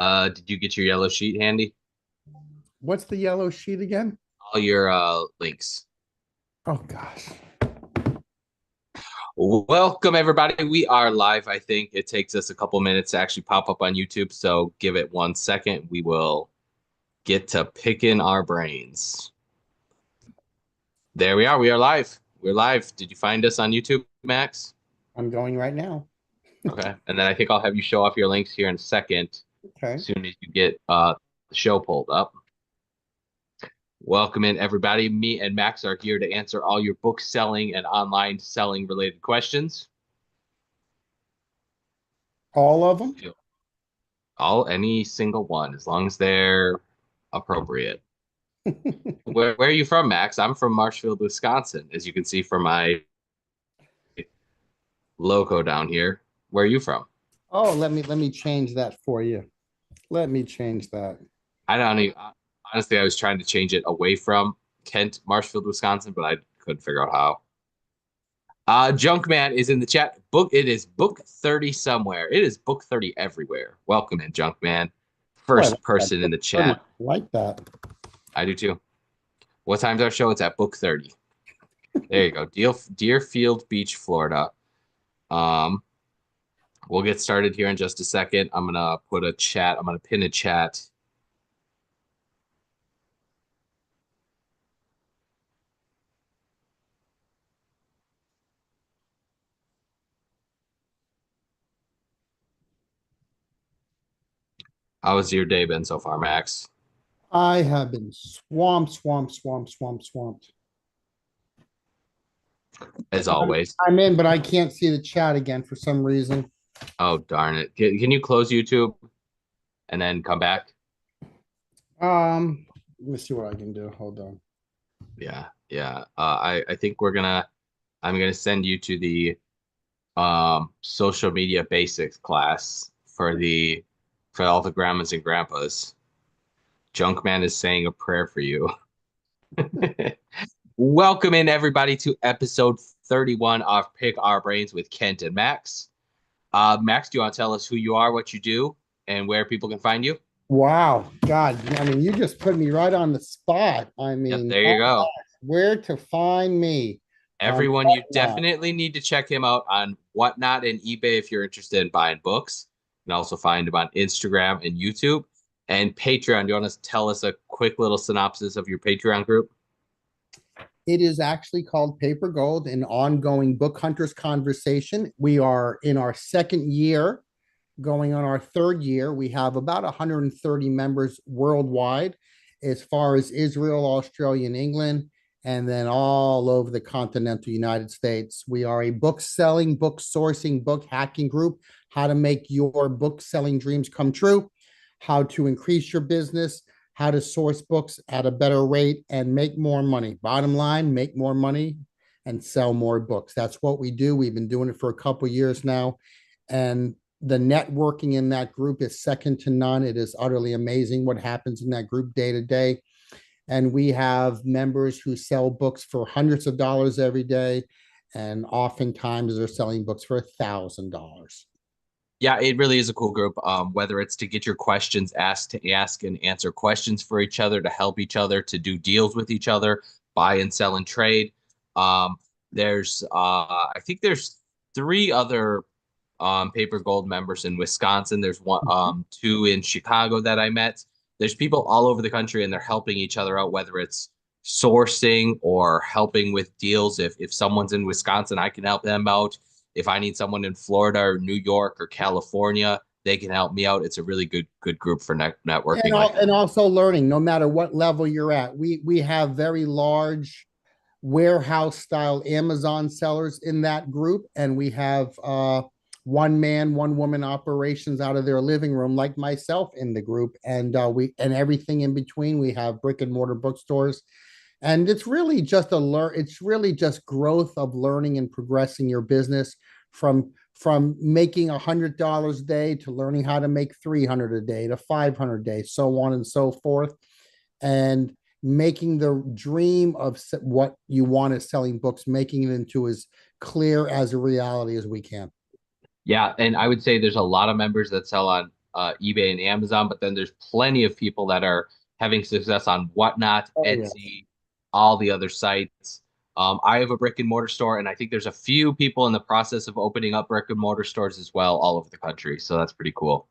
Did you get your yellow sheet handy? What's the yellow sheet again? All your links. Oh gosh. Welcome everybody. We are live. I think it takes us a couple minutes to actually pop up on YouTube, so give it 1 second. We will get to picking our brains. There we are. We are live. We're live. Did you find us on YouTube, Max? I'm going right now. Okay. And then I think I'll have you show off your links here in a second, Okay. as soon as you get the show pulled up. Welcome in, everybody. Me and Max are here to answer all your book selling and online selling related questions. All of them? Any single one, as long as they're appropriate. Where are you from, Max? I'm from Marshfield, Wisconsin, as you can see from my logo down here. Where are you from? Oh, let me change that for you. Let me change that. I don't even, honestly, I was trying to change it away from Kent, Marshfield, Wisconsin, but I couldn't figure out how. Junkman is in the chat. It is book 30 somewhere. It is book 30 everywhere. Welcome in, Junkman. Oh, I First like that. person in the 30. I chat. like that. I do too. What time's our show? It's at book 30. There you go. Deerfield Beach, Florida. Um, we'll get started here in just a second. I'm gonna pin a chat. How has your day been so far, Max? I have been swamped. As always. I'm in, but I can't see the chat again for some reason. Oh, darn it. Can you close YouTube and then come back? Let me see what I can do. Hold on. Yeah, yeah. I think I'm gonna send you to the social media basics class for all the grandmas and grandpas. Junkman is saying a prayer for you. Welcome in everybody to episode 31 of Pick Our Brains with Kent and Max. Max, do you want to tell us who you are, what you do, and where people can find you? Wow. God, I mean, you just put me right on the spot. I Yep, mean, there you go. where to find me on Everyone, you Whatnot. definitely need to check him out on Whatnot and eBay if you're interested in buying books. You can also find him on Instagram and YouTube and Patreon. Do you want to tell us a quick little synopsis of your Patreon group? It is actually called Paper Gold, an ongoing book hunters conversation. We are in our second year, going on our third year. We have about 130 members worldwide, as far as Israel, Australia, and England, and then all over the continental United States. We are a book selling, book sourcing, book hacking group. How to make your book selling dreams come true, how to increase your business, how to source books at a better rate and make more money. Bottom line, make more money and sell more books. That's what we do. We've been doing it for a couple of years now. And the networking in that group is second to none. It is utterly amazing what happens in that group day to day. And we have members who sell books for hundreds of dollars every day. And oftentimes they're selling books for $1,000. Yeah, it really is a cool group. Whether it's to get your questions asked, to ask and answer questions for each other, to help each other, to do deals with each other, buy and sell and trade. I think there's three other Paper Gold members in Wisconsin. There's two in Chicago that I met. There's people all over the country, and they're helping each other out, whether it's sourcing or helping with deals. If someone's in Wisconsin, I can help them out. If I need someone in Florida or New York or California, they can help me out. It's a really good group for networking like that. And also learning, no matter what level you're at. We have very large warehouse style Amazon sellers in that group, and we have one man, one woman operations out of their living room, like myself, in the group, and we and everything in between. We have brick and mortar bookstores, and it's really just It's really just growth of learning and progressing your business from making $100 a day to learning how to make 300 a day to 500 a day, so on and so forth, and making the dream of what you want as selling books, making it into as clear as a reality as we can. Yeah, and I would say there's a lot of members that sell on eBay and Amazon, but then there's plenty of people that are having success on Whatnot, Oh, yes. Etsy, all the other sites. I have a brick and mortar store, and I think there's a few people in the process of opening up brick and mortar stores as well all over the country. So that's pretty cool.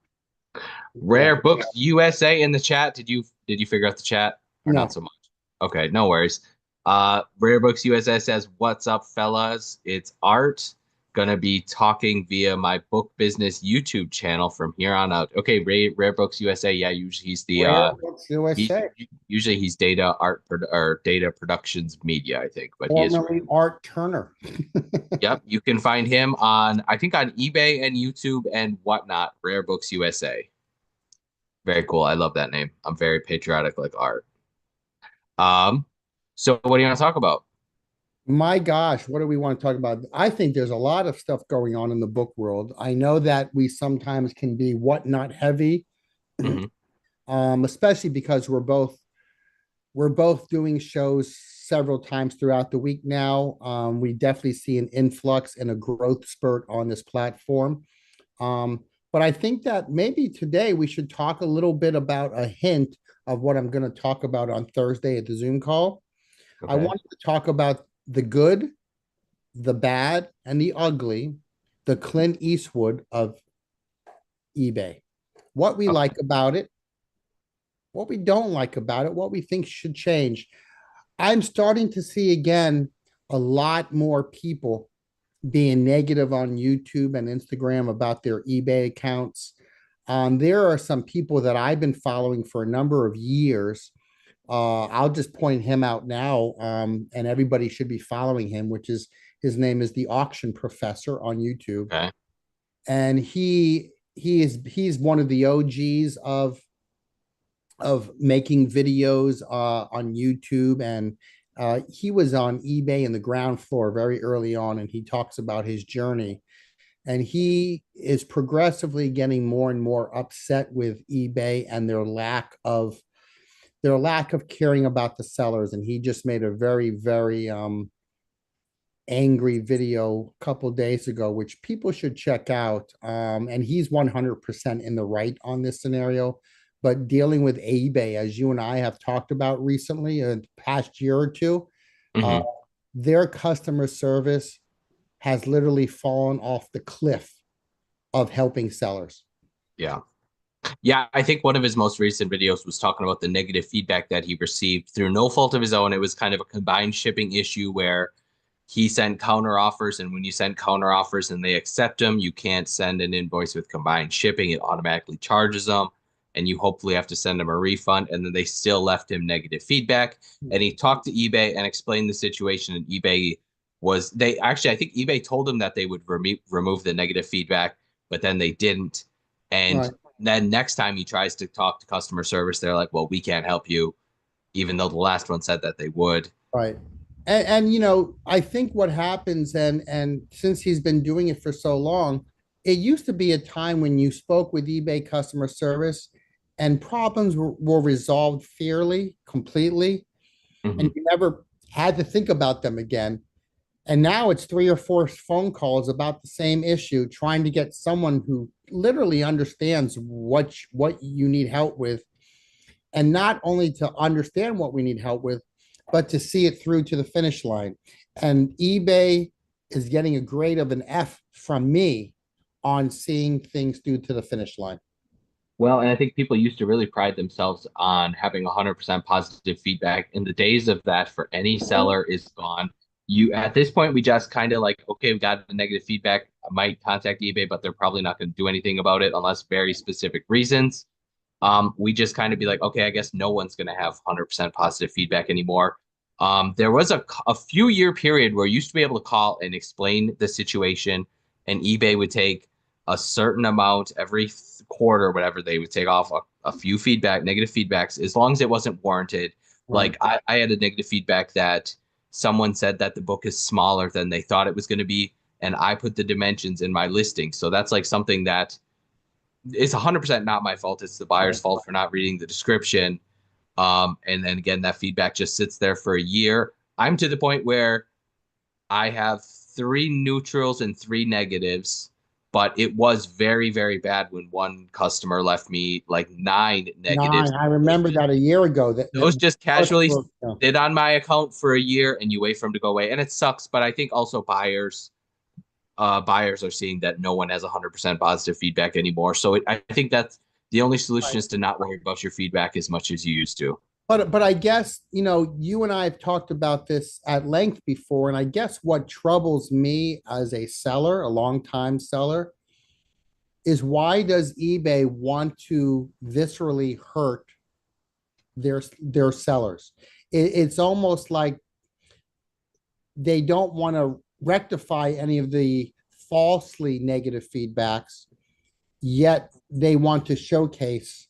Yeah. Rare Books USA in the chat. Did you figure out the chat or not No. so much? Okay, no worries. Rare Books USA says, "What's up, fellas? It's Art. Gonna be talking via my book business YouTube channel from here on out." Okay, Rare Books USA. Yeah, usually he's the Rare Books he USA, usually he's Data Productions Media, I think, but he is formerly Art Turner. Yep, you can find him on I think on eBay and YouTube and whatnot. Rare Books USA. Very cool. I love that name. I'm very patriotic like Art. Um, so what do you want to talk about? My gosh, what do we want to talk about? I think there's a lot of stuff going on in the book world. I know that we sometimes can be whatnot heavy, Hmm. especially because we're both doing shows several times throughout the week now. We definitely see an influx and a growth spurt on this platform. But I think that maybe today we should talk a little bit about a hint of what I'm going to talk about on Thursday at the Zoom call. I Okay. wanted to talk about the good, the bad, and the ugly, the Clint Eastwood of eBay. What we Okay. like about it, what we don't like about it, what we think should change. I'm starting to see again a lot more people being negative on YouTube and Instagram about their eBay accounts. There are some people that I've been following for a number of years. I'll just point him out now, and everybody should be following him, which is his name is the Auction Professor on YouTube, Okay. and he's one of the OGs of making videos on YouTube, and he was on eBay in the ground floor very early on, and he talks about his journey. And he is progressively getting more and more upset with eBay and their lack of caring about the sellers. And he just made a very, very angry video a couple days ago, which people should check out. And he's 100% in the right on this scenario. But dealing with eBay, as you and I have talked about recently, in the past year or two, uh, Hmm. their customer service has literally fallen off the cliff of helping sellers. Yeah. Yeah, I think one of his most recent videos was talking about the negative feedback that he received through no fault of his own. It was kind of a combined shipping issue where he sent counter offers, and when you send counter offers and they accept them, you can't send an invoice with combined shipping. It automatically charges them, and you hopefully have to send them a refund. And then they still left him negative feedback. And he talked to eBay and explained the situation. And eBay was they actually, I think eBay told him that they would remove the negative feedback, but then they didn't. And Right. then next time he tries to talk to customer service, they're like, "Well, we can't help you," even though the last one said that they would. Right. And I think what happens, and since he's been doing it for so long, it used to be a time when you spoke with eBay customer service and problems were resolved fairly, completely, and Hmm. you never had to think about them again. And now it's three or four phone calls about the same issue, trying to get someone who literally understands what you need help with, and not only to understand what we need help with, but to see it through to the finish line. And eBay is getting a grade of an F from me on seeing things through to the finish line. Well, and I think people used to really pride themselves on having 100% positive feedback. And the days of that for any seller is gone. You at this point, we just kind of like, okay, we got the negative feedback. I might contact eBay, but they're probably not going to do anything about it unless very specific reasons. We just kind of be like, okay, I guess no one's going to have 100% positive feedback anymore. There was a few year period where you used to be able to call and explain the situation, and eBay would take a certain amount every quarter, whatever they would take off a few negative feedbacks, as long as it wasn't warranted. Right. Like I had a negative feedback that someone said that the book is smaller than they thought it was going to be, and I put the dimensions in my listing. So that's like something that it's 100% not my fault. It's the buyer's Right. fault for not reading the description. And then again, that feedback just sits there for a year. I'm to the point where I have three neutrals and three negatives. but it was very, very bad when one customer left me like 9 negative Nine. I remember situations. that a year ago. Those just casually Yeah. sit on my account for a year and you wait for them to go away. And it sucks, but I think also buyers are seeing that no one has 100% positive feedback anymore. So I think that's the only solution is to not worry about your feedback as much as you used to. But I guess, you and I have talked about this at length before, and I guess what troubles me as a seller, a longtime seller, is why does eBay want to viscerally hurt their sellers? It's almost like they don't want to rectify any of the falsely negative feedbacks, yet they want to showcase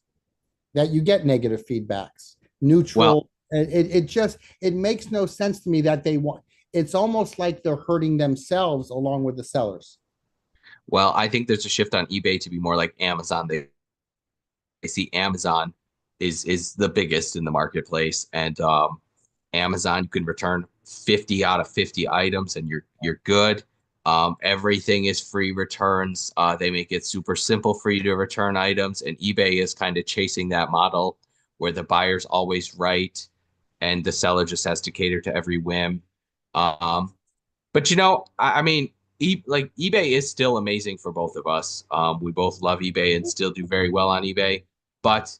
that you get negative feedbacks, Well, neutral. It makes no sense to me that they want. It's almost like they're hurting themselves along with the sellers. well, I think there's a shift on eBay to be more like Amazon. They see Amazon is the biggest in the marketplace, and Amazon you can return 50 out of 50 items, and you're good. Everything is free returns. They make it super simple for you to return items, and eBay is kind of chasing that model where the buyer's always right, and the seller just has to cater to every whim. Um, but I mean, like eBay is still amazing for both of us. We both love eBay and still do very well on eBay, but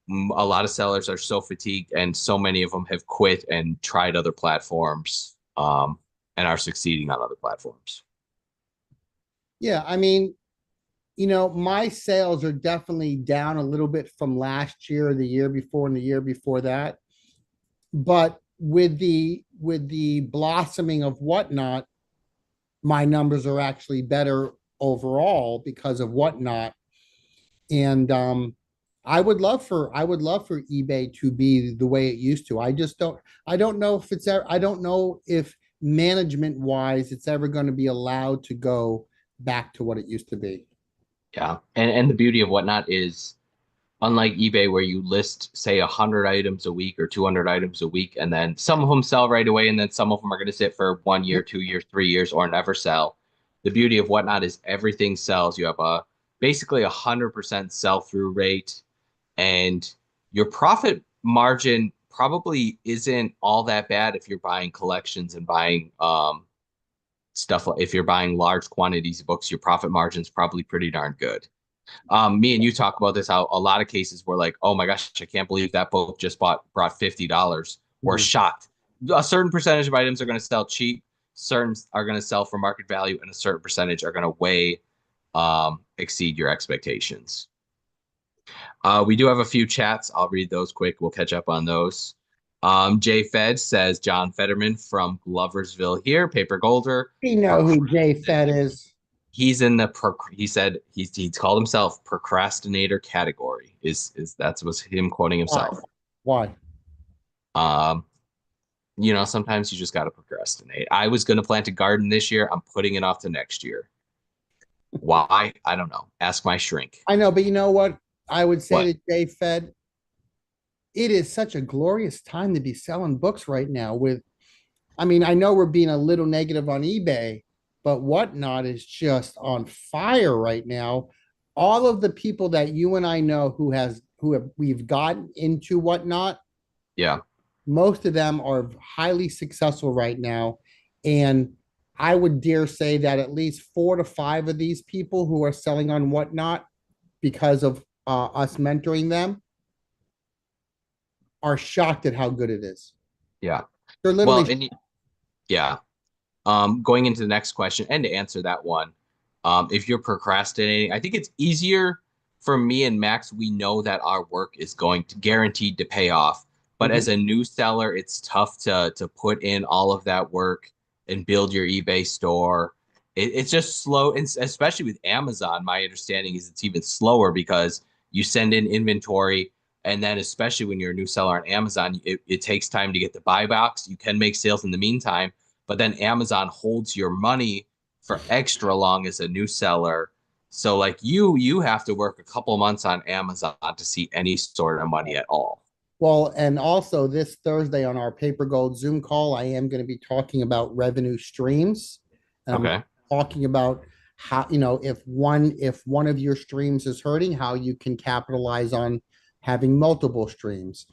a lot of sellers are so fatigued, and so many of them have quit and tried other platforms, and are succeeding on other platforms. Yeah, I mean, my sales are definitely down a little bit from last year, the year before, and the year before that. But with the blossoming of Whatnot, my numbers are actually better overall because of Whatnot. And I would love for eBay to be the way it used to. I don't know if I don't know if management wise it's ever going to be allowed to go back to what it used to be. Yeah, and the beauty of Whatnot is, unlike eBay, where you list say 100 items a week or 200 items a week, and then some of them sell right away, and then some of them are going to sit for 1 year, 2 years, 3 years, or never sell. The beauty of Whatnot is everything sells. You have a basically 100% sell through rate, and your profit margin probably isn't all that bad if you're buying collections and buying stuff. If you're buying large quantities of books, your profit margin is probably pretty darn good. Me and you talk about this, how a lot of cases were like, oh my gosh, I can't believe that book just brought $50. We're Mhm. shocked. A certain percentage of items are going to sell cheap, certain are going to sell for market value, and a certain percentage are going to way exceed your expectations. We do have a few chats. I'll read those quick. We'll catch up on those. Jay Fed says John Fetterman from Gloversville here, Paper Golder. We know who Jay Fed is. He's in the he said he's called himself procrastinator category. Is That was him quoting Why? himself. Why? Um, sometimes you just got to procrastinate. I was going to plant a garden this year. I'm putting it off to next year. Why? I don't know. Ask my shrink. I know, but you know what? I would What? say to Jay Fed, it is such a glorious time to be selling books right now. I mean, I know we're being a little negative on eBay, but Whatnot is just on fire right now. All of the people that you and I know we've gotten into Whatnot, Yeah. most of them are highly successful right now. And I would dare say that at least 4 to 5 of these people who are selling on Whatnot because of us mentoring them are shocked at how good it is. Yeah. They're Well, literally, yeah. Going into the next question and to answer that one, if you're procrastinating, I think it's easier for me and Max. We know that our work is going to guaranteed to pay off. But Mhm. as a new seller, it's tough to put in all of that work and build your eBay store. It's just slow, and especially with Amazon, my understanding is it's even slower because you send in inventory, and then especially when you're a new seller on Amazon, it takes time to get the buy box. You can make sales in the meantime, but then Amazon holds your money for extra long as a new seller. So like you have to work a couple months on Amazon to see any sort of money at all. Well, and also this Thursday on our Paper Gold Zoom call, I am going to be talking about revenue streams. And I'm Okay. talking about how, if one of your streams is hurting, how you can capitalize on having multiple streams.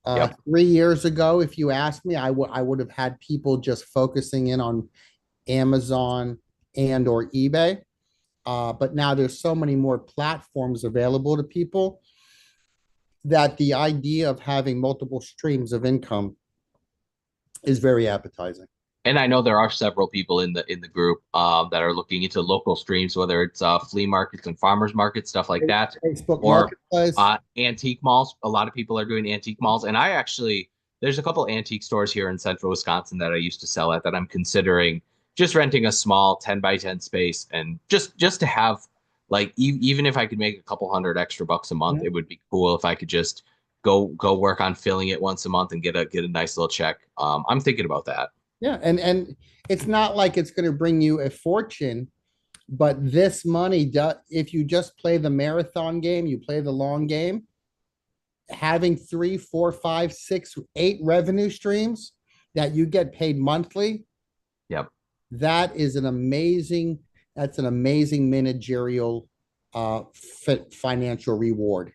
Yep. 3 years ago, if you asked me, I would have had people just focusing in on Amazon and or eBay. But now there's so many more platforms available to people that the idea of having multiple streams of income is very appetizing. And I know there are several people in the group that are looking into local streams, whether it's flea markets and farmers markets, stuff like that, Facebook or Marketplace. antique malls. A lot of people are doing antique malls, and I actually there's a couple antique stores here in central Wisconsin that I used to sell at that I'm considering just renting a small 10 by 10 space and just to have like even if I could make a couple hundred extra bucks a month, Mhm. it would be cool if I could just go work on filling it once a month and get a nice little check. I'm thinking about that. Yeah, and it's not like it's going to bring you a fortune, but this money does. If you just play the marathon game, you play the long game, having three, four, five, six, eight revenue streams that you get paid monthly, Yep. that is that's an amazing managerial financial reward.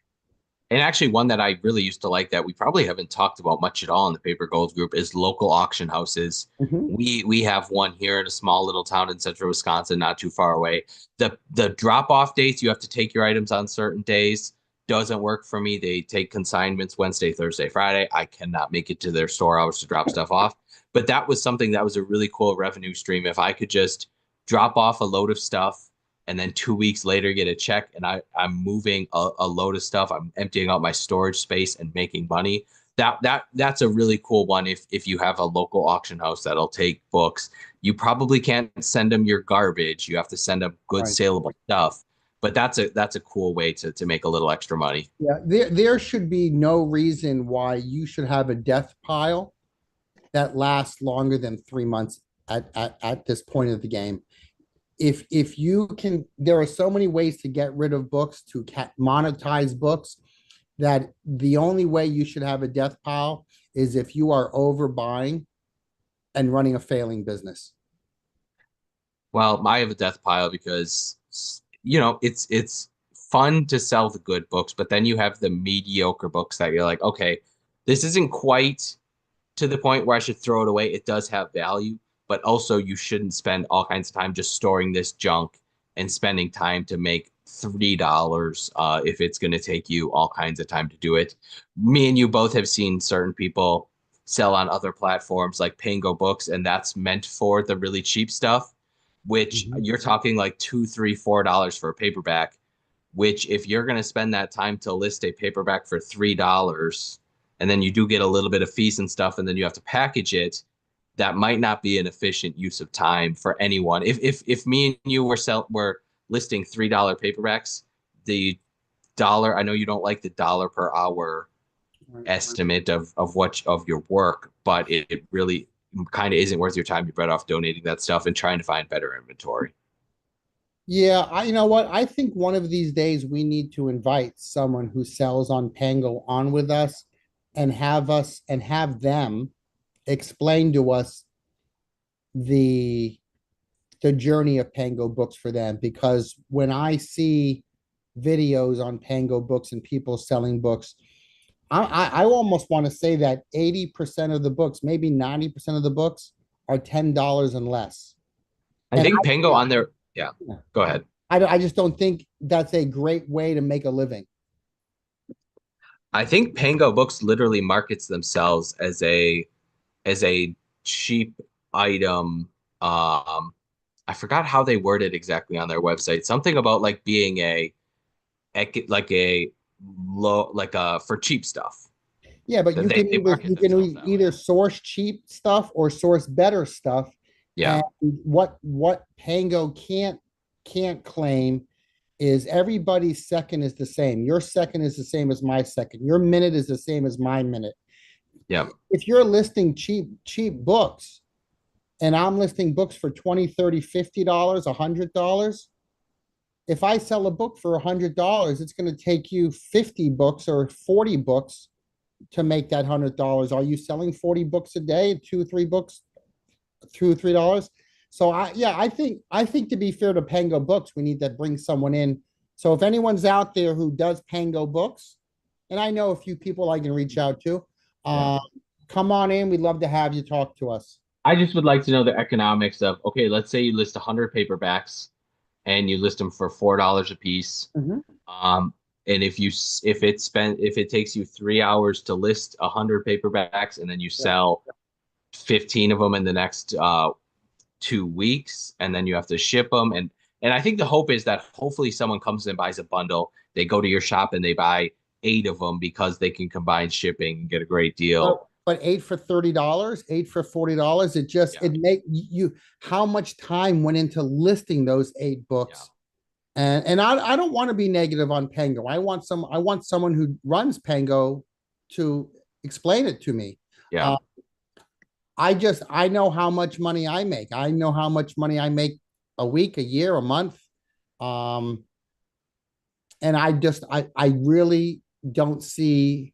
And actually, one that I really used to like that we probably haven't talked about much at all in the Paper Gold group is local auction houses. Mhm. We have one here in a small little town in central Wisconsin, not too far away. The drop off dates, you have to take your items on certain days. Doesn't work for me. They take consignments Wednesday, Thursday, Friday. I cannot make it to their store hours to drop stuff off. But that was something that was a really cool revenue stream. If I could just drop off a load of stuff and then 2 weeks later get a check and I'm moving a load of stuff, I'm emptying out my storage space and making money. That's a really cool one if you have a local auction house that'll take books. You probably can't send them your garbage. You have to send them good Right. saleable stuff. But that's a cool way to make a little extra money. Yeah, there should be no reason why you should have a death pile that lasts longer than 3 months at this point of the game. If you can, there are so many ways to get rid of books, to monetize books, that the only way you should have a death pile is if you are overbuying and running a failing business. Well, I have a death pile because it's fun to sell the good books, but then you have the mediocre books that you're like, okay, this isn't quite to the point where I should throw it away. It does have value, but also you shouldn't spend all kinds of time just storing this junk and spending time to make $3 if it's going to take you all kinds of time to do it. Me and you both have seen certain people sell on other platforms like Pango Books, and that's meant for the really cheap stuff, which Mhm. you're talking like two, three, $4 for a paperback, which if you're going to spend that time to list a paperback for $3 and then you do get a little bit of fees and stuff and then you have to package it, that might not be an efficient use of time for anyone. If me and you were listing $3 paperbacks, the dollar, I know you don't like the dollar per hour estimate of what of your work, but it really kind of isn't worth your time. You're better off donating that stuff and trying to find better inventory. Yeah, you know what? I think one of these days we need to invite someone who sells on Pango on with us and have them explain to us the the journey of Pango Books for them, because when I see videos on Pango Books and people selling books, I almost want to say that 80% of the books, maybe 90% of the books, are $10 and less. I And think Pango on there, yeah, go ahead. I just don't think that's a great way to make a living. I think Pango Books literally markets themselves as a cheap item. I forgot how they word it exactly on their website. Something about like being like a low like for cheap stuff. Yeah, but That you they, can they either market themselves that way. either source cheap stuff or source better stuff. Yeah. And what Pango can't claim is everybody's second is the same. Your second is the same as my second. Your minute is the same as my minute. Yeah. If you're listing cheap books and I'm listing books for 20, 30, $50, $100, if I sell a book for $100, it's going to take you 50 books or 40 books to make that $100. Are you selling 40 books a day, two, 3 books, $2 or $3? So I think to be fair to Pango Books, we need to bring someone in. So if anyone's out there who does Pango Books, and I know a few people I can reach out to, Yeah. uh, come on in. We'd love to have you talk to us. I just would like to know the economics of, okay, let's say you list 100 paperbacks and you list them for $4 a piece. Mhm. Um, and if it takes you 3 hours to list 100 paperbacks and then you Yeah. sell 15 of them in the next 2 weeks, and then you have to ship them. And I think the hope is that hopefully someone comes and buys a bundle. They go to your shop and they buy 8 of them because they can combine shipping and get a great deal. But eight for $30, eight for $40. It just Yeah, it make you how much time went into listing those eight yeah, books. And I don't want to be negative on Pango. I want someone who runs Pango to explain it to me. yeah. Uh, I know how much money I make. I know how much money I make a week, a year, a month. Um, and I really don't see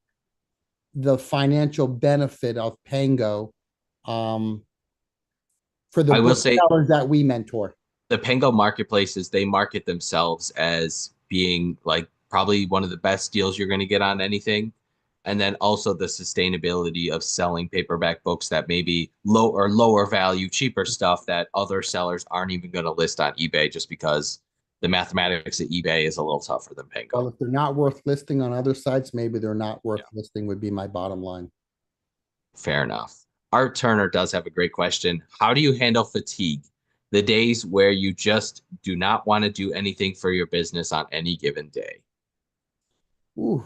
the financial benefit of Pango um, for the I will say booksellers that we mentor. the Pengo marketplaces, they market themselves as being like probably one of the best deals you're going to get on anything. And then also the sustainability of selling paperback books that maybe lower value, cheaper stuff that other sellers aren't even going to list on eBay just because the mathematics of eBay is a little tougher than Well, Pengo. if they're not worth listing on other sites, maybe they're not worth Yeah, listing would be my bottom line. fair enough. Art Turner does have a great question. How do you handle fatigue? The days where you just do not want to do anything for your business on any given day. Ooh,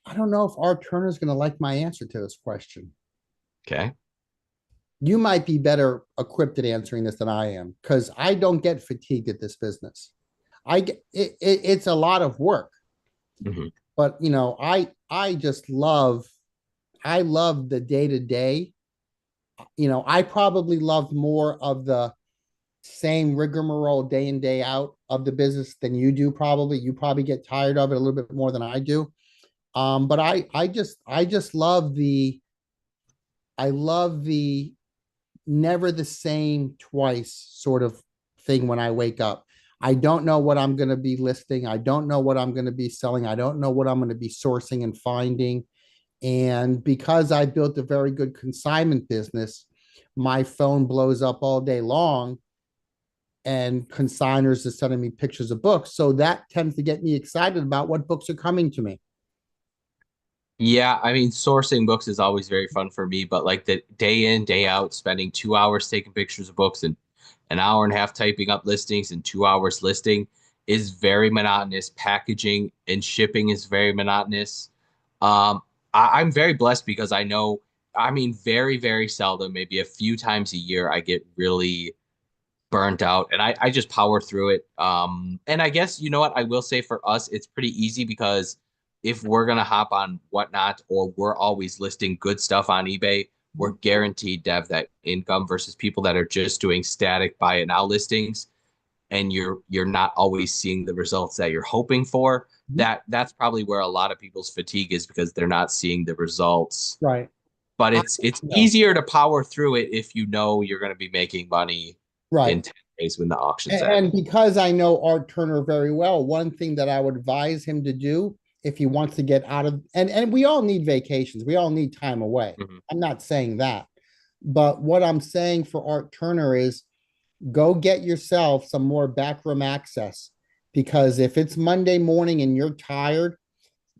I don't know if Art Turner's going to like my answer to this question. Okay. You might be better equipped at answering this than I am because I don't get fatigued at this business. It's a lot of work, Mhm. but I just love the day to day. I probably love more of the same rigmarole day in day out of the business than you do. Probably you probably get tired of it a little bit more than I do. But I just love the never the same twice sort of thing when I wake up. I don't know what I'm going to be listing. I don't know what I'm going to be selling. I don't know what I'm going to be sourcing and finding. And because I built a very good consignment business, my phone blows up all day long and consigners are sending me pictures of books. So that tends to get me excited about what books are coming to me. Yeah, I mean, sourcing books is always very fun for me, but like the day in, day out, spending 2 hours taking pictures of books and an hour and a half typing up listings and 2 hours listing is very monotonous. Packaging and shipping is very monotonous. Um, I'm very blessed because I know, I mean, very, very seldom, maybe a few times a year, I get really burnt out and I just power through it. And I guess you know what I will say for us, it's pretty easy because if we're gonna hop on Whatnot or we're always listing good stuff on eBay, we're guaranteed to have that income versus people that are just doing static buy it now listings and you're not always seeing the results that you're hoping for. That's probably where a lot of people's fatigue is because they're not seeing the results. Right. But I, it's no. easier to power through it if you know you're going to be making money Right. in 10 days when the auction's And ending. because I know Art Turner very well, one thing that I would advise him to do if he wants to get out of and we all need vacations, we all need time away. Mhm. I'm not saying that. But what I'm saying for Art Turner is go get yourself some more backroom access because if it's Monday morning and you're tired,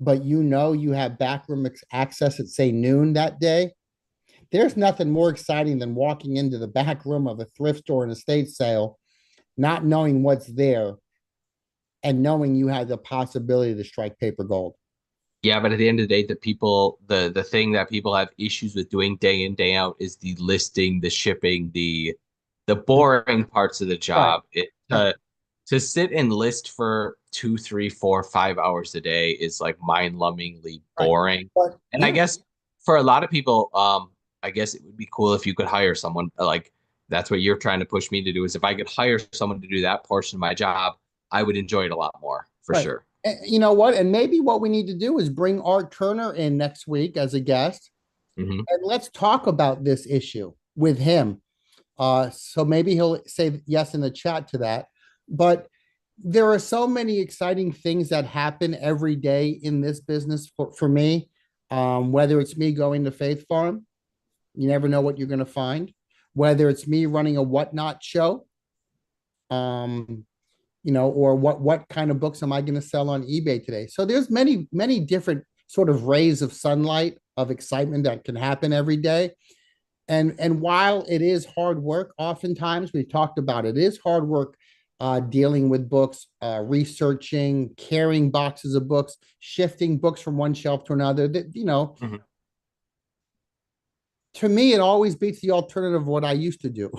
but you have backroom access at say noon that day, there's nothing more exciting than walking into the back room of a thrift store and estate sale, not knowing what's there and knowing you had the possibility to strike paper gold. Yeah, but at the end of the day, the thing that people have issues with doing day in, day out is the listing, the shipping, the boring parts of the Right. job. Right. To sit and list for 2, 3, 4, 5 hours a day is like mind-numbingly Right. boring. But And I yeah, guess for a lot of people, I guess it would be cool if you could hire someone like that's what you're trying to push me to do is if I could hire someone to do that portion of my job, I would enjoy it a lot more for right. sure. You know what? And maybe what we need to do is bring Art Turner in next week as a guest Hmm. and let's talk about this issue with him So maybe he'll say yes in the chat to that. But there are so many exciting things that happen every day in this business for me. Whether it's me going to Faith Farm, you never know what you're going to find. Whether it's me running a whatnot show, um, or what kind of books am I going to sell on eBay today? So there's many different sort of rays of sunlight of excitement that can happen every day. And while it is hard work, oftentimes we've talked about it is hard work dealing with books, researching, carrying boxes of books, shifting books from one shelf to another. That Mhm. to me, it always beats the alternative of what I used to do.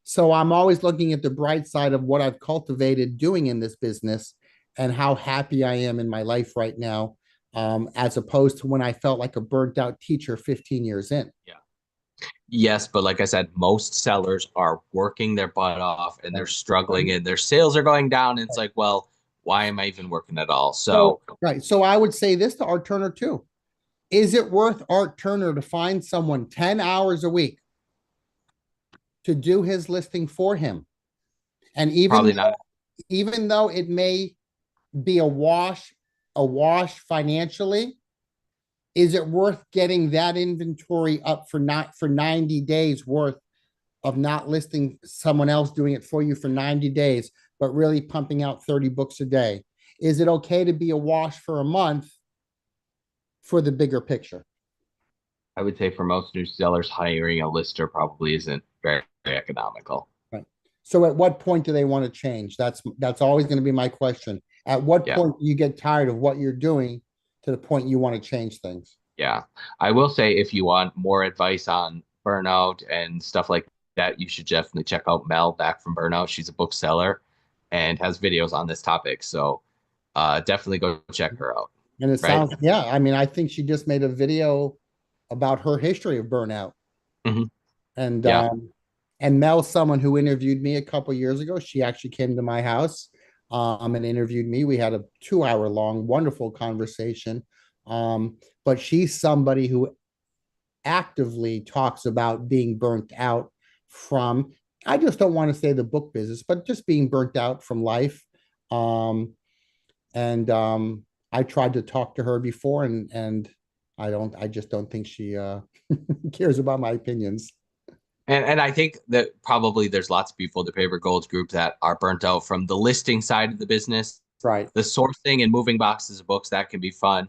So I'm always looking at the bright side of what I've cultivated doing in this business and how happy I am in my life right now, as opposed to when I felt like a burnt out teacher 15 years in. Yeah. Yes, but like I said, most sellers are working their butt off and they're struggling and their sales are going down. And it's like, well, why am I even working at all? So, So right. So I would say this to Art Turner too. Is it worth Art Turner to find someone 10 hours a week to do his listing for him? And probably not. even though it may be a wash financially, is it worth getting that inventory up for not for 90 days worth of not listing someone else doing it for you for 90 days, but really pumping out 30 books a day? Is it okay to be a wash for a month for the bigger picture? I would say for most new sellers, hiring a lister probably isn't very economical. Right. So at what point do they want to change? That's always going to be my question. At what Yeah. point do you get tired of what you're doing to the point you want to change things? Yeah. I will say if you want more advice on burnout and stuff like that, you should definitely check out Mel back from Burnout. She's a bookseller and has videos on this topic. So definitely go check her out. And it Right. sounds, yeah, I mean, I think she just made a video about her history of burnout. Hmm. And Yeah. Mel's someone who interviewed me a couple years ago. She actually came to my house and interviewed me. We had a 2 hour long, wonderful conversation. But she's somebody who actively talks about being burnt out from, I just don't want to say the book business, but just being burnt out from life. Um, and I tried to talk to her before, and I just don't think she cares about my opinions. And I think that probably there's lots of people in the Paper Gold group that are burnt out from the listing side of the business, Right. the sourcing and moving boxes of books that can be fun.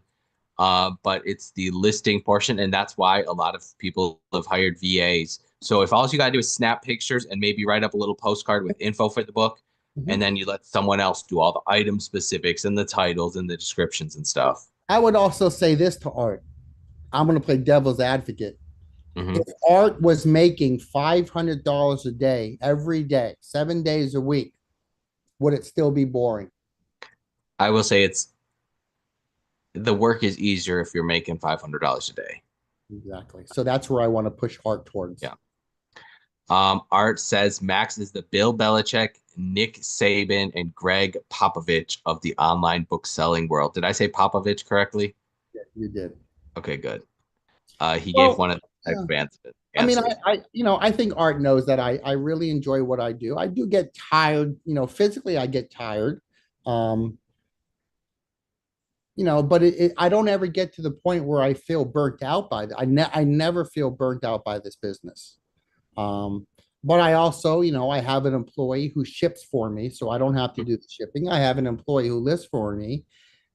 But it's the listing portion, and that's why a lot of people have hired VAs. So if all you gotta do is snap pictures and maybe write up a little postcard with info for the book, Mhm. and then you let someone else do all the item specifics and the titles and the descriptions and stuff. I would also say this to Art. I'm going to play devil's advocate. Hmm. If Art was making $500 a day, every day, 7 days a week, would it still be boring? I will say it's the work is easier if you're making $500 a day. Exactly. So that's where I want to push Art towards. Yeah. Art says Max is the Bill Belichick, Nick Saban, and Greg Popovich of the online book selling world. Did I say Popovich correctly? Yeah, you did. Okay, good. He gave Well, one of the yeah. advanced I mean, answers. I think Art knows that I really enjoy what I do. I do get tired, physically I get tired. Um, but I don't ever get to the point where I feel burnt out by that. I never feel burnt out by this business. Um, but I also, I have an employee who ships for me, so I don't have to do the shipping. I have an employee who lists for me,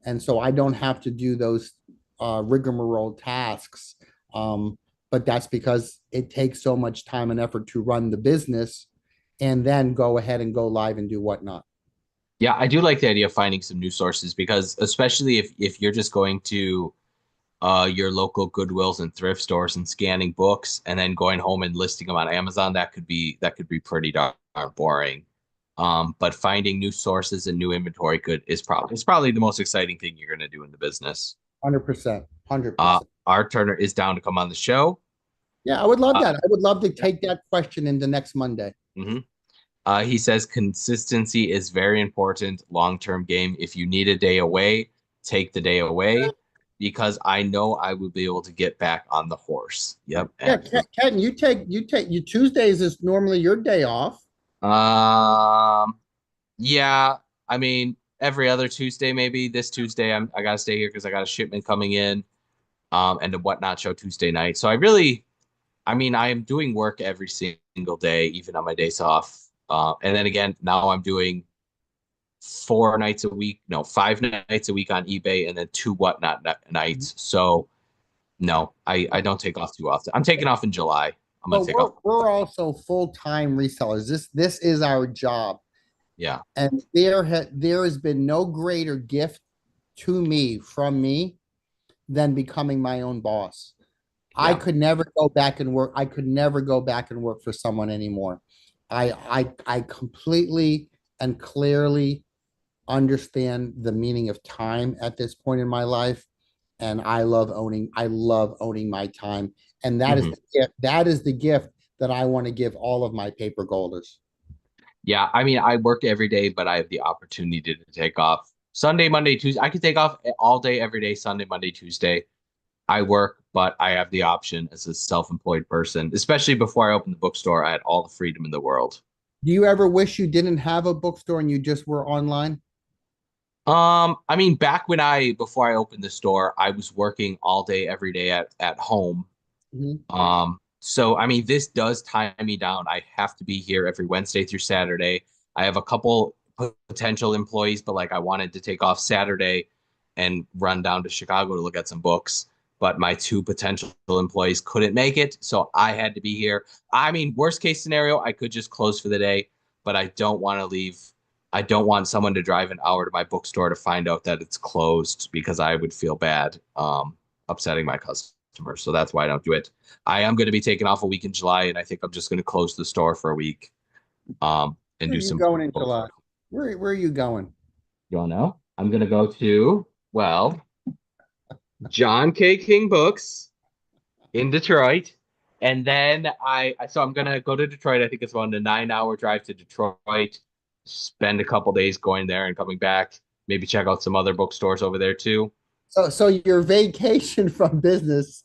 and so I don't have to do those rigmarole tasks. But that's because it takes so much time and effort to run the business and then go ahead and go live and do whatnot. Yeah, I do like the idea of finding some new sources because especially if you're just going to your local Goodwills and thrift stores and scanning books and then going home and listing them on Amazon, that could be pretty darn boring. But finding new sources and new inventory could is probably it's probably the most exciting thing you're gonna do in the business. 100%, 100%. Art Turner is down to come on the show. Yeah, I would love Uh, that. I would love to yeah. take that question into next Monday. Hmm. He says consistency is very important long-term game. If you need a day away, take the day away. because I know I will be able to get back on the horse. Yep. Yeah, And Ken, you Tuesdays is normally your day off. yeah, I mean, every other Tuesday, maybe this Tuesday, I gotta stay here because I got a shipment coming in, and the Whatnot show Tuesday night. So I mean, I am doing work every single day, even on my days off. And then again, now I'm doing 4 nights a week, no, 5 nights a week on eBay, and then two Whatnot nights. So no, I don't take off too often. I'm taking off in July. I'm gonna But take off. we're also full-time resellers. This is our job. Yeah. And there has been no greater gift to me from me than becoming my own boss. I Yeah. could never go back and work. I could never go back and work for someone anymore. I completely and clearly understand the meaning of time at this point in my life. And I love owning my time. And Mhm. that is the gift that I want to give all of my paper golders. Yeah, I mean, I work every day, but I have the opportunity to take off Sunday, Monday, Tuesday. I could take off all day, every day, Sunday, Monday, Tuesday. I work, but I have the option as a self-employed person, especially before I opened the bookstore. I had all the freedom in the world. Do you ever wish you didn't have a bookstore and you just were online? I mean, back when before I opened the store, I was working all day, every day at home. Mhm. So I mean, this does tie me down. I have to be here every Wednesday through Saturday. I have a couple potential employees, but like I wanted to take off Saturday and run down to Chicago to look at some books, but my two potential employees couldn't make it, so I had to be here. I mean, worst case scenario, I could just close for the day, but I don't want to leave. I don't want someone to drive an hour to my bookstore to find out that it's closed because I would feel bad upsetting my customers. So that's why I don't do it. I am going to be taking off a week in July, and I think I'm just going to close the store for a week and Where do are you some going in books. July? Where are you going? You all know? I'm going to go to, well, John K. King Books in Detroit. And then so I'm going to go to Detroit. I think it's about a 9 hour drive to Detroit, spend a couple days going there and coming back, maybe check out some other bookstores over there too. So your vacation from business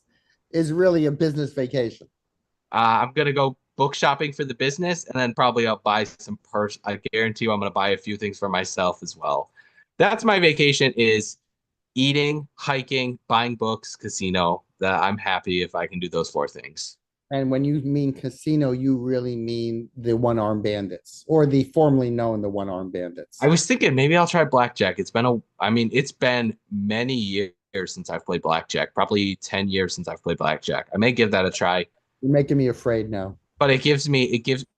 is really a business vacation. I'm gonna go book shopping for the business, and then probably I'll buy some purse. I guarantee you, I'm gonna buy a few things for myself as well. That's my vacation: is eating, hiking, buying books, casino. That I'm happy if I can do those four things. And when you mean casino, you really mean the one-armed bandits or the formerly known the one-armed I bandits. was thinking maybe I'll try blackjack. I mean, it's been many years since I've played blackjack. Probably 10 years since I've played blackjack. I may give that a try. You're making me afraid now. But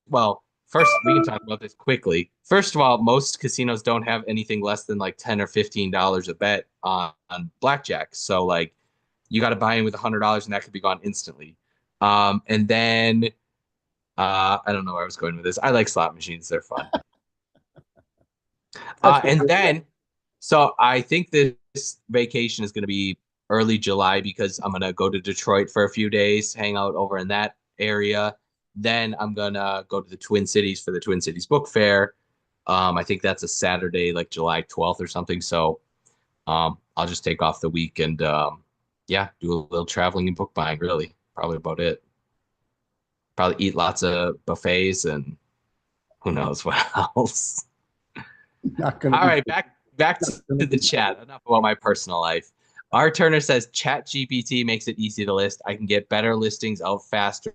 well, first we can talk about this quickly. First of all, most casinos don't have anything less than like $10 or $15 a bet on blackjack. So like you got to buy in with $100 and that could be gone instantly. And then I don't know where I was going with this. I like slot machines, they're fun. That's what And we're then so I think this vacation is going to be early July because I'm going to go to Detroit for a few days, hang out over in that area. Then I'm going to go to the Twin Cities for the Twin Cities Book Fair. I think that's a Saturday, like July 12th or something. So I'll just take off the week and yeah, do a little traveling and book buying, really. Probably about it. Probably eat lots of buffets and who knows what else. not going to All be. right, back Not gonna to the be. chat. Enough about my personal life. R. Turner says Chat GPT makes it easy to list. I can get better listings out faster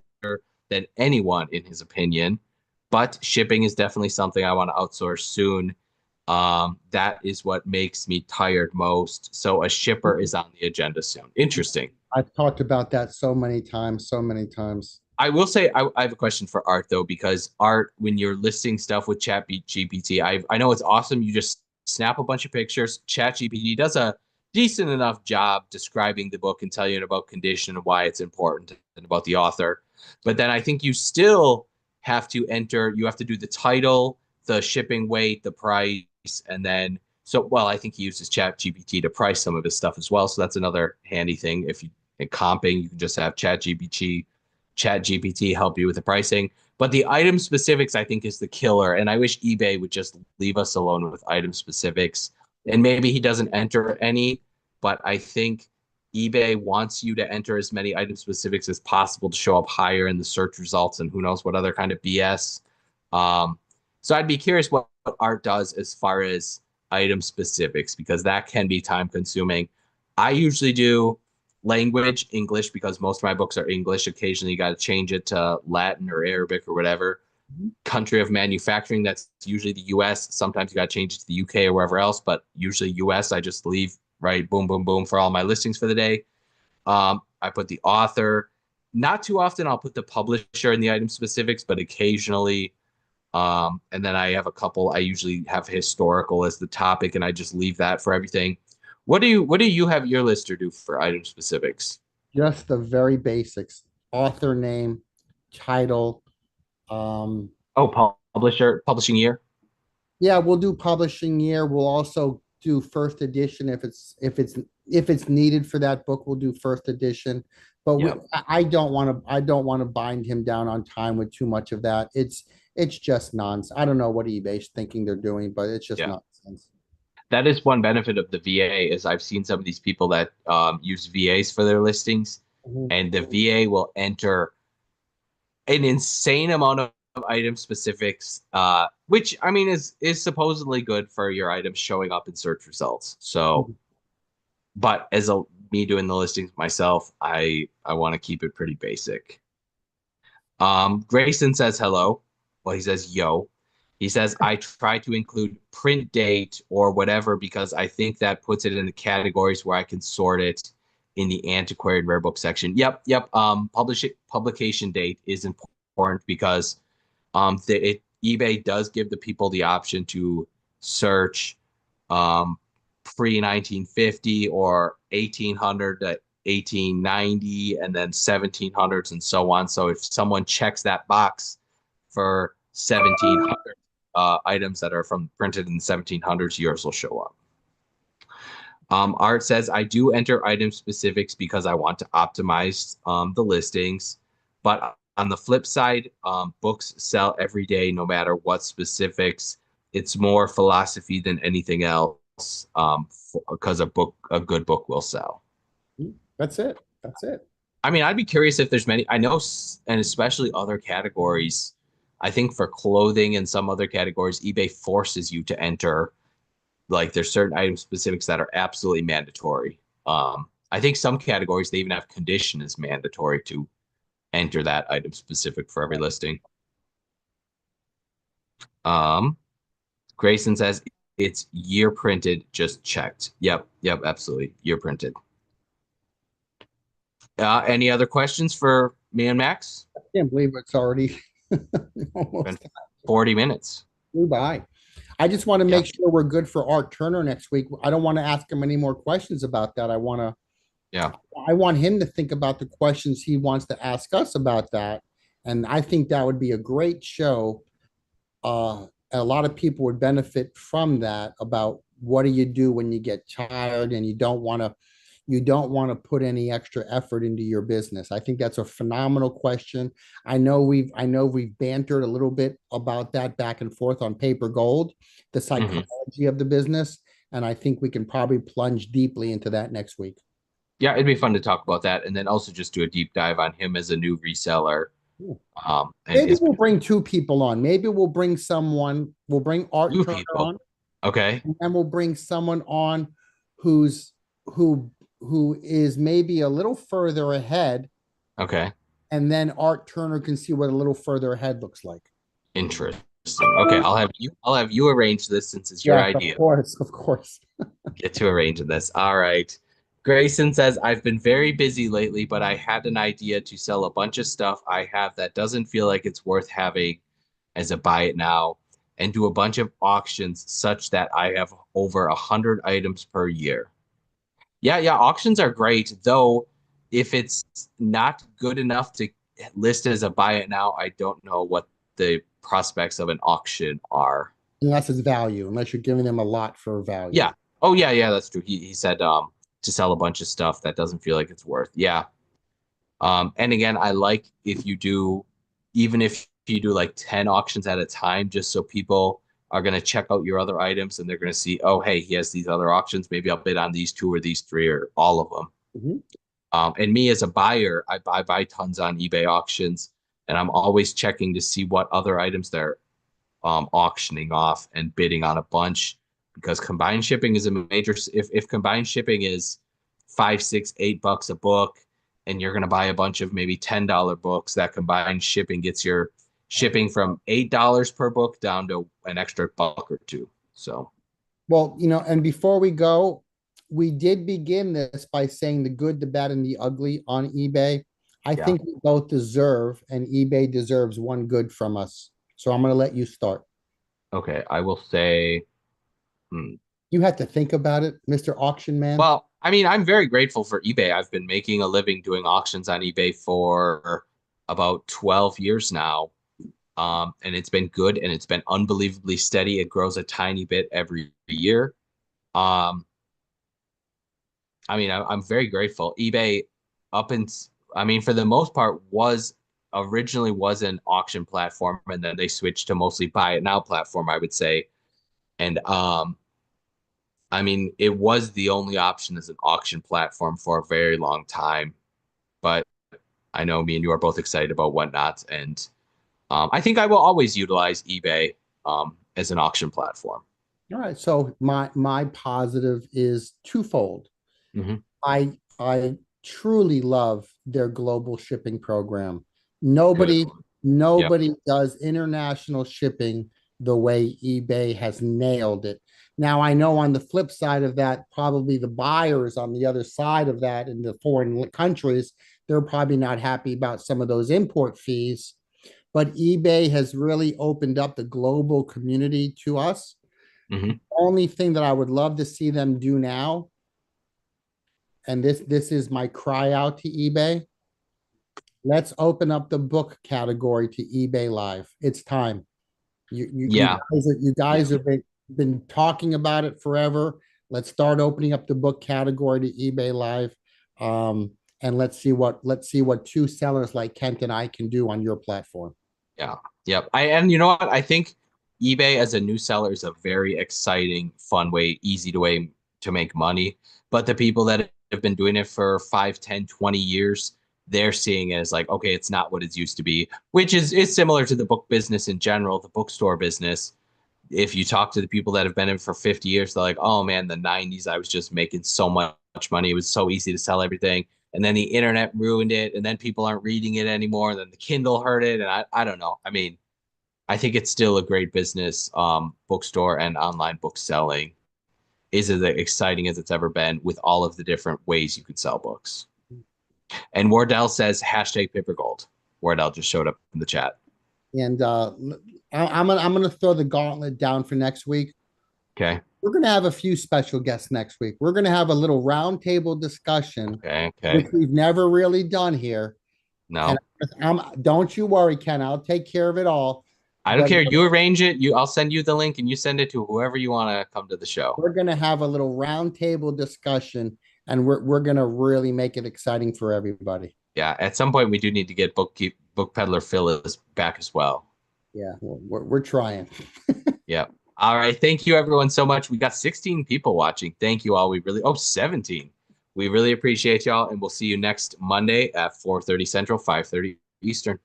than anyone, in his opinion. But shipping is definitely something I want to outsource soon. That is what makes me tired most. So a shipper is on the agenda soon. Interesting. I've talked about that so many times, so many times. I will say I have a question for Art though, because Art, when you're listing stuff with Chat GPT, I know it's awesome. You just snap a bunch of pictures. Chat GPT does a decent enough job describing the book and telling you about condition and why it's important and about the author. But then I think you still have to enter. You have to do the title, the shipping weight, the price, and then well, I think he uses Chat GPT to price some of his stuff as well. So that's another handy thing. If you in comping, you can just have Chat GPT help you with the pricing. But the item specifics, I think, is the killer. And I wish eBay would just leave us alone with item specifics. And maybe he doesn't enter any, but I think eBay wants you to enter as many item specifics as possible to show up higher in the search results and who knows what other kind of BS. Um, so I'd be curious what art does as far as item specifics because that can be time consuming. I usually do language, English, because most of my books are English. Occasionally, you got to change it to Latin or Arabic or whatever. Country of manufacturing, that's usually the US. Sometimes you got to change it to the UK or wherever else, but usually US, I just leave, right? Boom, boom, boom for all my listings for the day. I put the author. Not too often, I'll put the publisher in the item specifics, but occasionally. And then I have a couple. I usually have historical as the topic, and I just leave that for everything. What do you have your lister do for item specifics? Just the very basics, author name, title. Um, Oh, publisher, publishing year. yeah, we'll do publishing year. We'll also do first edition if it's needed for that book, we'll do first edition. But Yeah. I don't want to bind him down on time with too much of that. It's just nonsense. I don't know what eBay's thinking they're doing, but it's just Yeah. nonsense. That is one benefit of the VA is I've seen some of these people that use VAs for their listings, Mhm. and the VA will enter an insane amount of item specifics, which I mean is supposedly good for your items showing up in search results. So, but as a me doing the listings myself, I want to keep it pretty basic. Grayson says hello. Well, he says yo. He says I try to include print date or whatever because I think that puts it in the categories where I can sort it in the antiquarian rare book section. Yep. Publication date is important because eBay does give the people the option to search um, pre 1950 or 1800 to 1890 and then 1700s and so on. So if someone checks that box for 1700 items that are from printed in the 1700s, yours will show up. Art says, I do enter item specifics because I want to optimize the listings. But on the flip side, books sell every day, no matter what specifics. It's more philosophy than anything else because a good book will sell. That's it. That's it. I mean, I'd be curious if there's many. I know, and especially other categories. I think for clothing and some other categories, eBay forces you to enter like there's certain item specifics that are absolutely mandatory. I think some categories they even have condition as mandatory to enter that item specific for every listing. Um, Grayson says it's year printed, just checked. Yep, absolutely. Year printed. Any other questions for me and Max? I can't believe it's already Been almost 40 minutes. flew by. I just want to Yeah, make sure we're good for Art Turner next week. I don't want to ask him any more questions about that. yeah. I want him to think about the questions he wants to ask us about that. And I think that would be a great show. A lot of people would benefit from that about what do you do when you get tired and you don't want to put any extra effort into your business. I think that's a phenomenal question. I know we've bantered a little bit about that back and forth on Paper Gold, the Mhm. psychology of the business, and I think we can probably plunge deeply into that next week. Yeah, it'd be fun to talk about that, and then also just do a deep dive on him as a new reseller, and Maybe his we'll bring two people on. Maybe we'll bring someone, we'll bring Art new Turner people. on, Okay, and we'll bring someone on who's who is maybe a little further ahead, okay. and then Art Turner can see what a little further ahead looks like. Interesting. Okay, I'll have you arrange this since it's your Yes, of idea. course, of course. Get to arranging this. All right. Grayson says, I've been very busy lately, but I had an idea to sell a bunch of stuff I have that doesn't feel like it's worth having as a buy it now and do a bunch of auctions such that I have over 100 items per year. Yeah, auctions are great, though if it's not good enough to list as a buy it now, I don't know what the prospects of an auction are. Unless it's value, unless you're giving them a lot for value. Yeah. Oh yeah, that's true. He said to sell a bunch of stuff that doesn't feel like it's worth. Yeah. And again, I like if you do even if you do like 10 auctions at a time, just so people are going to check out your other items and they're going to see, oh, hey, he has these other auctions. Maybe I'll bid on these two or these three or all of them. Mhm. And me as a buyer, I buy tons on eBay auctions, and I'm always checking to see what other items they're auctioning off and bidding on a bunch, because combined shipping is a major. If combined shipping is 5, 6, $8 a book, and you're gonna buy a bunch of maybe $10 books, that combined shipping gets your shipping from $8 per book down to an extra buck or two. So Well, and before we go, we did begin this by saying the good, the bad, and the ugly on eBay. I yeah, think we both deserve, and eBay deserves one good from us. So I'm going to let you start. okay. I will say, hmm. You had to think about it, Mr. Auction Man. Well, I mean, I'm very grateful for eBay. I've been making a living doing auctions on eBay for about 12 years now. And it's been good and it's been unbelievably steady. It grows a tiny bit every year. Um, I mean, I'm very grateful. eBay up and I mean, for the most part, was originally was an auction platform, and then they switched to mostly buy it now platform, I would say. And I mean, it was the only option as an auction platform for a very long time. But I know me and you are both excited about Whatnot, and I think I will always utilize eBay as an auction platform. All right. So my positive is twofold. Hmm. I truly love their global shipping program. Good. Nobody Yep. nobody does international shipping the way eBay has nailed it. Now I know on the flip side of that, probably the buyers on the other side of that in the foreign countries, they're probably not happy about some of those import fees. But eBay has really opened up the global community to us. Hmm. Only thing that I would love to see them do now, and this is my cry out to eBay. Let's open up the book category to eBay Live. It's time. Yeah. You Yeah. guys have been talking about it forever. Let's start opening up the book category to eBay Live. And let's see what two sellers like Kent and I can do on your platform. Yeah. Yep. And you know what? I think eBay as a new seller is a very exciting, fun way, easy to way to make money. But the people that have been doing it for 5, 10, 20 years, they're seeing it as like, okay, it's not what it used to be, which is similar to the book business in general, the bookstore business. If you talk to the people that have been in for 50 years, they're like, oh man, the 90s, I was just making so much money. It was so easy to sell everything. And then the internet ruined it. And then people aren't reading it anymore. And then the Kindle hurt it. And I don't know. I mean, I think it's still a great business. Bookstore and online book selling is as exciting as it's ever been with all of the different ways you could sell books. And Wardell says hashtag paper gold. Wardell just showed up in the chat. And I'm gonna throw the gauntlet down for next week. Okay. We're gonna have a few special guests next week. We're gonna have a little roundtable discussion, Okay. which Okay. we've never really done here. And No. don't you worry, Ken. I'll take care of it all. I don't But care. You arrange it. I'll send you the link and you send it to whoever you want to come to the show. we're gonna have a little roundtable discussion, and we're gonna really make it exciting for everybody. Yeah. At some point, we do need to get book peddler Phyllis back as well. Yeah, we're trying. Yeah. All right. Thank you everyone so much. We got 16 people watching. Thank you all. 17. We really appreciate y'all, and we'll see you next Monday at 4:30 Central, 5:30 Eastern.